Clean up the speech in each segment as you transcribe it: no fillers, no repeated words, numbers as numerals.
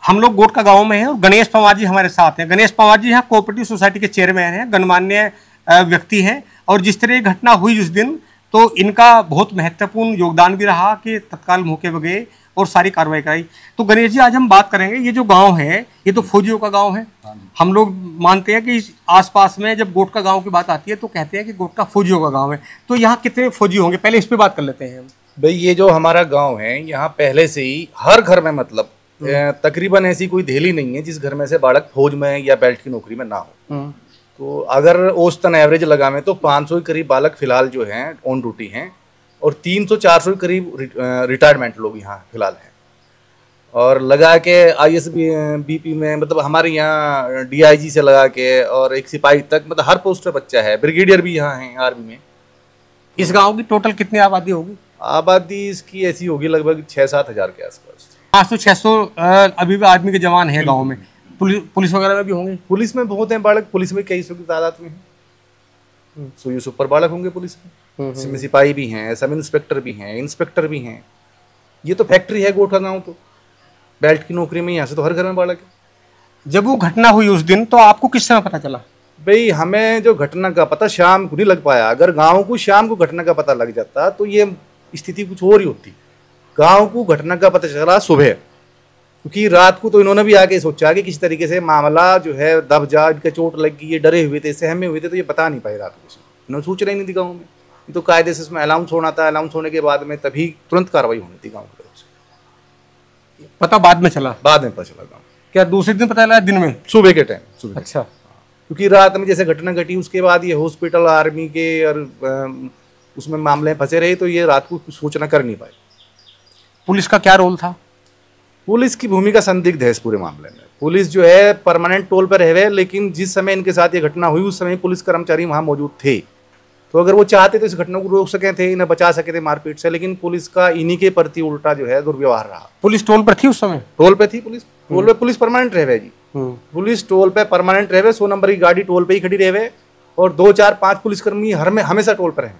हम लोग गोटका गांव में हैं और गणेश पवार जी हमारे साथ हैं। गणेश पवार जी यहाँ कोऑपरेटिव सोसाइटी के चेयरमैन हैं, गणमान्य व्यक्ति हैं। और जिस तरह घटना हुई उस दिन, तो इनका बहुत महत्वपूर्ण योगदान भी रहा कि तत्काल मौके पर गए और सारी कार्रवाई कराई। तो गणेश जी, आज हम बात करेंगे, ये जो गांव है ये तो फौजियों का गांव है। हम लोग मानते हैं कि आसपास में जब गोटका गांव की बात आती है तो कहते हैं कि गोटका फौजियों का गांव है। तो यहाँ कितने फौजी होंगे, पहले इस पे बात कर लेते हैं। भाई, ये जो हमारा गांव है, यहाँ पहले से ही हर घर में मतलब तकरीबन ऐसी कोई धेली नहीं है जिस घर में से बालक फौज में या बेल्ट की नौकरी में ना हो। तो अगर औसतन एवरेज लगावें तो 500 के करीब बालक फिलहाल जो हैं ऑन ड्यूटी हैं और 300-400 के करीब रिटायरमेंट लोग यहाँ फिलहाल हैं। और लगा के ISBP में मतलब हमारे यहाँ DIG से लगा के और एक सिपाही तक मतलब हर पोस्ट पे बच्चा है। ब्रिगेडियर भी यहाँ हैं आर्मी में। इस गांव की टोटल कितनी आबादी होगी? आबादी इसकी ऐसी होगी लगभग 6-7 हज़ार के आसपास। 500-600 अभी भी आदमी के जवान हैं गांव में। पुलिस वगैरह में भी होंगे? पुलिस में बहुत हैं बालक, पुलिस में कई सौ की तादाद में हैं। 100 से ऊपर बालक होंगे पुलिस में। इसमें सिपाही भी हैं, सब इंस्पेक्टर भी हैं, इंस्पेक्टर भी हैं। ये तो फैक्ट्री है गोटका गाँव, तो बेल्ट की नौकरी में यहाँ से तो हर घर में बालक है। जब वो घटना हुई उस दिन, तो आपको किस समय पता चला? भाई, हमें जो घटना का पता शाम को नहीं लग पाया। अगर गाँव को शाम को घटना का पता लग जाता तो ये स्थिति कुछ और ही होती। गांव को घटना का पता चला सुबह, क्योंकि रात को तो इन्होंने भी आके सोचा कि किस तरीके से मामला जो है दब जा, इनका चोट लग गई, ये डरे हुए थे, सहमे हुए थे, तो ये बता नहीं पाए रात को। इन्होंने सूचना ही नहीं थी गाँव में। तो कायदे से इसमें अनाउंस होना था। अनाउंस होने के बाद में तभी तुरंत कार्रवाई होनी थी गाँव की तरफ से। पता बाद में चला? बाद में पता चला गाँव। क्या दूसरे दिन पता चला? दिन में? सुबह के टाइम सुबह। अच्छा। क्योंकि रात में जैसे घटना घटी उसके बाद ये हॉस्पिटल आर्मी के और उसमें मामले फंसे रहे, तो ये रात को सूचना कर नहीं पाए। पुलिस का क्या रोल था? पुलिस की भूमिका संदिग्ध है इस पूरे मामले में। पुलिस जो है परमानेंट टोल पर रहे, लेकिन जिस समय इनके साथ ये घटना हुई उस समय पुलिस कर्मचारी वहां मौजूद थे। तो अगर वो चाहते तो इस घटना को रोक सके थे, इन्हें बचा सके थे मारपीट से, लेकिन पुलिस का इन्हीं के प्रति उल्टा जो है दुर्व्यवहार रहा। पुलिस टोल पर थी उस समय? टोल पे थी पुलिस। टोल पे पुलिस परमानेंट रहे जी। पुलिस टोल पे परमानेंट रहे, 100 नंबर की गाड़ी टोल पे ही खड़ी रहे और 2-4-5 पुलिसकर्मी हमेशा टोल पर है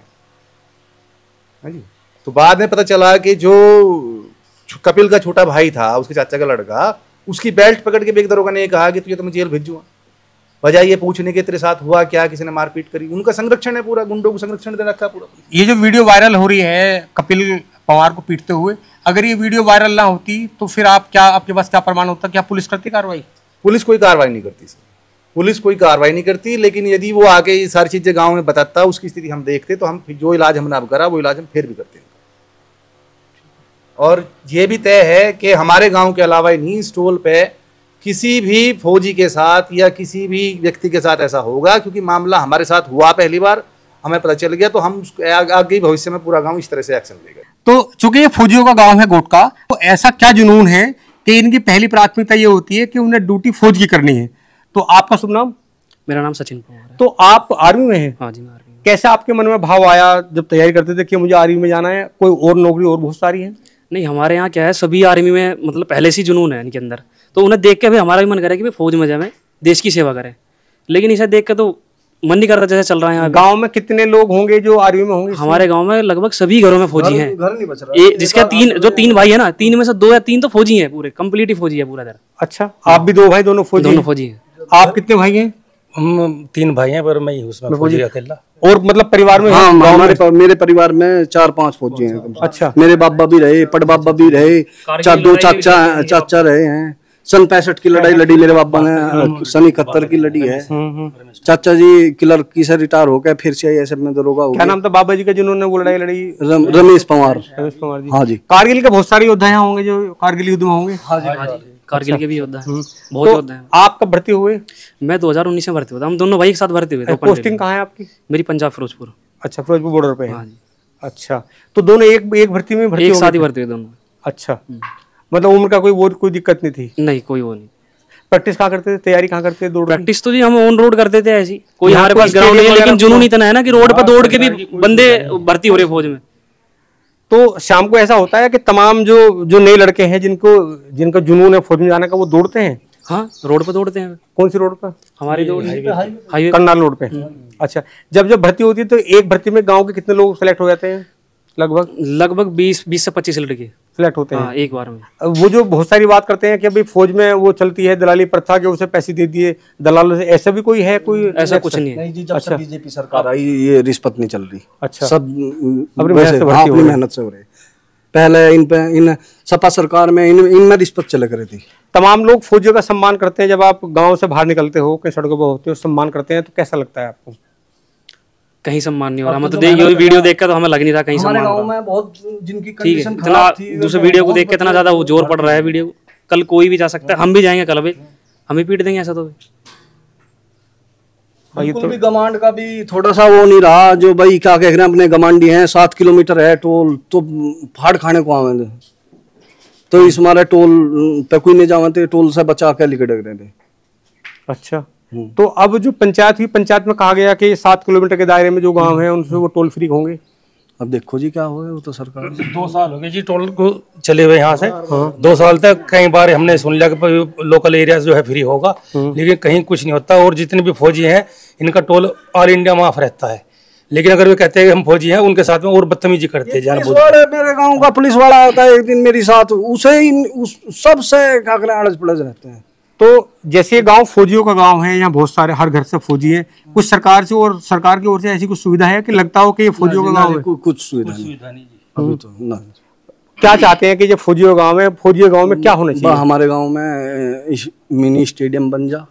जी। तो बाद में पता चला कि जो कपिल का छोटा भाई था, उसके चाचा का लड़का, उसकी बेल्ट पकड़ के एक दरोगा ने कहा कि तुझे तो मैं जेल भेजूंगा। वजह ये पूछने के तेरे साथ हुआ क्या, किसी ने मारपीट करी। उनका संरक्षण है, पूरा गुंडों को संरक्षण दे रखा पूरा। ये जो वीडियो वायरल हो रही है कपिल पवार को पीटते हुए, अगर ये वीडियो वायरल ना होती तो फिर आपके पास क्या प्रमाण होता? क्या पुलिस करती कार्रवाई? पुलिस कोई कार्रवाई नहीं करती सर, पुलिस कोई कार्रवाई नहीं करती। लेकिन यदि वो आके ये सारी चीजें गाँव में बताता, उसकी स्थिति हम देखते, तो हम जो इलाज हमने अब करा वो इलाज हम फिर भी करते हैं। और ये भी तय है कि हमारे गांव के अलावा नहीं, इस टोल पे किसी भी फौजी के साथ या किसी भी व्यक्ति के साथ ऐसा होगा, क्योंकि मामला हमारे साथ हुआ पहली बार, हमें पता चल गया, तो हम आगे भविष्य में पूरा गांव इस तरह से एक्शन लेगा। तो चूंकि ये फौजियों का गांव है गोटका, तो ऐसा क्या जुनून है कि इनकी पहली प्राथमिकता ये होती है कि उन्हें ड्यूटी फौज की करनी है? तो आपका शुभ नाम? मेरा नाम सचिन पवार है। तो आप आर्मी में हैं? हाँ जी, मैं आर्मी में। कैसे आपके मन में भाव आया जब तैयारी करते थे कि मुझे आर्मी में जाना है? कोई और नौकरी और बहुत सारी है? नहीं, हमारे यहाँ क्या है, सभी आर्मी में मतलब पहले से जुनून है इनके अंदर। तो उन्हें देख के भी हमारा भी मन करे कि भाई फौज में जाए, देश की सेवा करें। लेकिन इसे देख के तो मन नहीं करता जैसे चल रहा है यहाँ। गांव में कितने लोग होंगे जो आर्मी में होंगे? हमारे गांव में लगभग सभी घरों में फौजी हैं। घर नहीं बच रहा। जिसके तीन भाई है ना, 3 में से 2 या 3 तो फौजी हैं, पूरे कंप्लीट ही फौजी है पूरा इधर। अच्छा, आप भी 2 भाई, दोनों फौजी हैं? आप कितने भाई हैं? हम 3 भाई हैं, पर मैं ही उसमें फौजी अकेला। और मतलब परिवार में? हाँ, मेरे परिवार में 4-5 फौजी हैं। अच्छा। मेरे बाबा भी रहे, पड़बाबा भी रहे, 2 चाचा रहे हैं। सन 65 की लड़ाई लड़ी मेरे बाबा ने, सन 71 की लड़ी है। चाचा जी क्लर्की से रिटायर हो गए, फिर CISF में दरोगा हो गए। क्या नाम था बाबा जी का जिन्होंने वो लड़ाई लड़ी? रमेश पवार। रमेश पवार जी। हाँ जी। कारगिल के बहुत सारे योद्धा यहाँ होंगे जो कारगिल युद्ध में होंगे? हाँ जी, कारगिल के भी योद्धा हैं, बहुत योद्धा हैं। आप कब भर्ती हुए? मैं 2019 में भर्ती हुआ था। हम दोनों भाई एक साथ भर्ती हुए थे। पोस्टिंग कहाँ है आपकी? मेरी पंजाब फिरोजपुर। अच्छा, फिरोजपुर बॉर्डर पे है। हाँ जी। अच्छा, तो दोनों एक भर्ती में भर्ती एक साथ ही भर्ती हुए दोनों। अच्छा, मतलब उम्र का कोई दिक्कत नहीं थी? नहीं, कोई वो नहीं। प्रैक्टिस कहाँ करते थे, तैयारी कहाँ करते थे दौड़? प्रैक्टिस तो जी हम ऑन रोड करते थे ऐसी, कोई हमारे पास ग्राउंड नहीं है, लेकिन जुनून इतना है ना कि रोड पर दौड़ के भी बंदे भर्ती हो रहे फौज में। तो शाम को ऐसा होता है कि तमाम जो नए लड़के हैं जिनका जुनून है फौज में जाने का, वो दौड़ते हैं? हाँ, रोड पर दौड़ते हैं। कौन सी रोड पर? हमारी दौड़ हाईवे, करनाल रोड पे। अच्छा, जब भर्ती होती है तो एक भर्ती में गांव के कितने लोग सेलेक्ट हो जाते हैं? लगभग 20 से 25 लड़के फ्लैट होते हाँ, हैं एक बार में। वो जो बहुत सारी बात करते हैं कि भाई फौज में वो चलती है दलाली प्रथा के, उसे पैसे दे दिए दलालों से, ऐसा भी कोई है? कोई ऐसा कुछ नहीं है। नहीं जी, जब से बीजेपी सरकार आई ये रिश्वत नहीं चल रही। अच्छा, सब अपनी वैसे मेहनत से हाँ, भर्ती हो अपनी रहे। मेहनत से हो रहे। पहले इन सपा सरकार में इनमें रिश्वत चले करे थी। तमाम लोग फौजियों का सम्मान करते हैं। जब आप गांव से बाहर निकलते हो, कहीं सड़कों पर होते हो, सम्मान करते हैं, तो कैसा लगता है आपको? कहीं सम्मान नहीं हो रहा। हमें तो ये वीडियो देख कर तो हमें लग नहीं रहा कहीं हमारे सम्मान गांव हो रहा। में बहुत जिनकी ठीक है, कंडीशन इतना खराब थी, दूसरे वीडियो को देख के इतना ज्यादा वो जोर पड़ रहा है वीडियो। कल कोई भी जा सकता है, हम भी जाएंगे कल, भी हम ही पीट देंगे ऐसा तो। बिल्कुल भी गमांड का भी थोड़ा सा वो नहीं रहा। जो भाई क्या कह रहे हैं, अपने गमांडी हैं, 7 किलोमीटर है टोल, तो फाड़ खाने को आवे तो इस मारे टोल पे कोई नहीं जावते, टोल से बचा के लिखड़े रहे थे। अच्छा, तो अब जो पंचायत हुई, पंचायत में कहा गया कि 7 किलोमीटर के दायरे में जो गांव है उनसे वो टोल फ्री होंगे। अब देखो जी क्या हो वो तो सरकार 2 साल हो गए जी टोल को चले हुए यहाँ से। 2 साल तक कई बार हमने सुन लिया कि लोकल एरिया जो है फ्री होगा, लेकिन कहीं कुछ नहीं होता। और जितने भी फौजी हैं इनका टोल ऑल इंडिया माफ रहता है, लेकिन अगर वे कहते हैं कि हम फौजी हैं, उनके साथ में और बदतमीजी करते हैं जानबूझ के। मेरे गांव का पुलिस वाला आता है एक दिन मेरे साथ, उसे सबसे क्या करें अड़ज पड़ज रहते हैं। तो जैसे गांव फौजियों का गांव है, यहाँ बहुत सारे हर घर से फौजी हैं, कुछ सरकार से और सरकार की ओर से ऐसी कुछ सुविधा है कि लगता हो कि ये फौजियों का गांव है? कुछ सुविधा नहीं अभी तो ना। क्या चाहते हैं कि जो फौजियों गांव है, फौजियों गांव में क्या होना चाहिए? हमारे गांव में मिनी स्टेडियम बन जा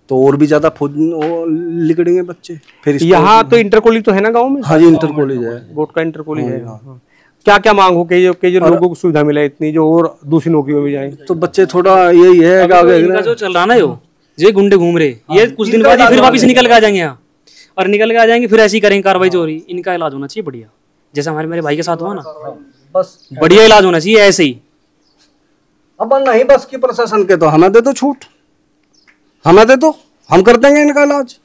तो और भी ज्यादा फौज लिखड़ेंगे बच्चे। फिर यहाँ तो इंटर कॉलेज तो है ना गांव में? हाँ जी, इंटर कॉलेज है, बोर्ड का इंटर कॉलेज है। क्या क्या मांग हो कि जो लोगों को सुविधा मिले इतनी, जो और दूसरी नौकरियों में जाए? तो बच्चे थोड़ा यही है इनका जो चल रहा ना, ये गुंडे घूम रहे, ये कुछ दिन बाद फिर वापस निकल के आ जाएंगे यहाँ, और निकल के आ जाएंगे फिर ऐसी करेंगे कार्रवाई जो हो रही। इनका इलाज होना चाहिए बढ़िया, जैसे हमारे मेरे भाई के साथ हुआ ना, बस बढ़िया इलाज होना चाहिए ऐसे ही। अब नहीं बस की प्रशासन के तो हमें दे दो छूट, हमें दे दो, हम कर देंगे इनका इलाज।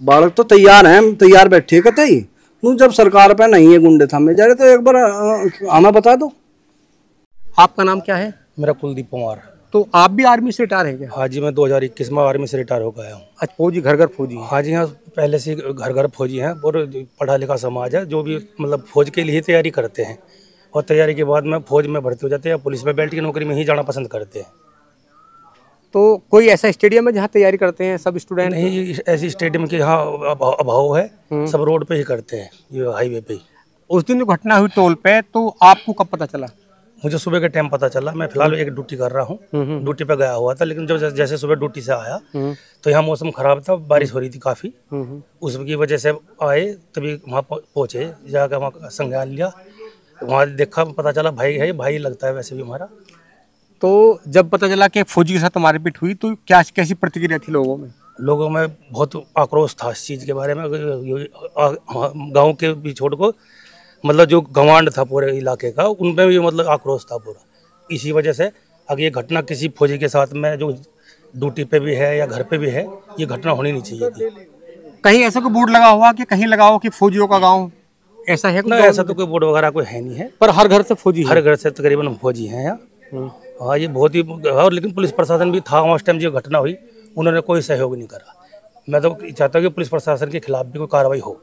बालक तो तैयार हैं, तैयार बैठे कहते ही जब सरकार पे नहीं है गुंडे थामे जा रहे तो एक बार हमें बता दो। आपका नाम क्या है? मेरा कुलदीप कुमार। तो आप भी आर्मी से रिटायर है क्या? हाँ जी, मैं 2021 में आर्मी से रिटायर हो गया हूँ। अच्छा, फौजी घर घर फौजी है? हाँ जी, हाँ पहले से घर घर फौजी हैं और पढ़ा लिखा समाज है जो भी मतलब फौज के लिए तैयारी करते हैं, और तैयारी के बाद में फौज में भर्ती हो जाते हैं या पुलिस में बेल्ट की नौकरी में ही जाना पसंद करते हैं। तो कोई ऐसा स्टेडियम है जहाँ तैयारी करते हैं सब स्टूडेंट? नहीं, ऐसी स्टेडियम के यहाँ अभाव है, सब रोड पे ही करते हैं, ये हाईवे पे ही। उस दिन जो घटना हुई टोल पे, तो आपको कब पता चला? मुझे सुबह के टाइम पता चला। मैं फिलहाल एक ड्यूटी कर रहा हूँ, ड्यूटी पे गया हुआ था, लेकिन जब जैसे सुबह ड्यूटी से आया तो यहाँ मौसम खराब था, बारिश हो रही थी काफ़ी, उसकी वजह से आए तभी वहाँ पहुँचे, जाकर वहाँ संज्ञान लिया, वहाँ देखा, पता चला भाई है, भाई लगता है वैसे भी हमारा। तो जब पता चला कि फौजी के साथ मारपीट हुई तो क्या कैसी प्रतिक्रिया थी लोगों में? लोगों में बहुत आक्रोश था इस चीज़ के बारे में। गांव के भी छोड़ को मतलब जो गवांड था पूरे इलाके का, उनमें भी मतलब आक्रोश था पूरा। इसी वजह से अगर ये घटना किसी फौजी के साथ में जो ड्यूटी पे भी है या घर पे भी है, ये घटना होनी नहीं चाहिए थी। कहीं ऐसा कोई बोर्ड लगा हुआ कि कहीं लगाओ कि फौजियों का गाँव, ऐसा है? ना, ऐसा तो कोई बोर्ड वगैरह कोई है नहीं है, पर हर घर से फौजी है? हर घर से तकरीबन फौजी हैं यहाँ। हाँ, ये बहुत ही, और लेकिन पुलिस प्रशासन भी था उस टाइम जो घटना हुई, उन्होंने कोई सहयोग नहीं करा। मैं तो चाहता हूँ कि पुलिस प्रशासन के खिलाफ भी कोई कार्रवाई हो।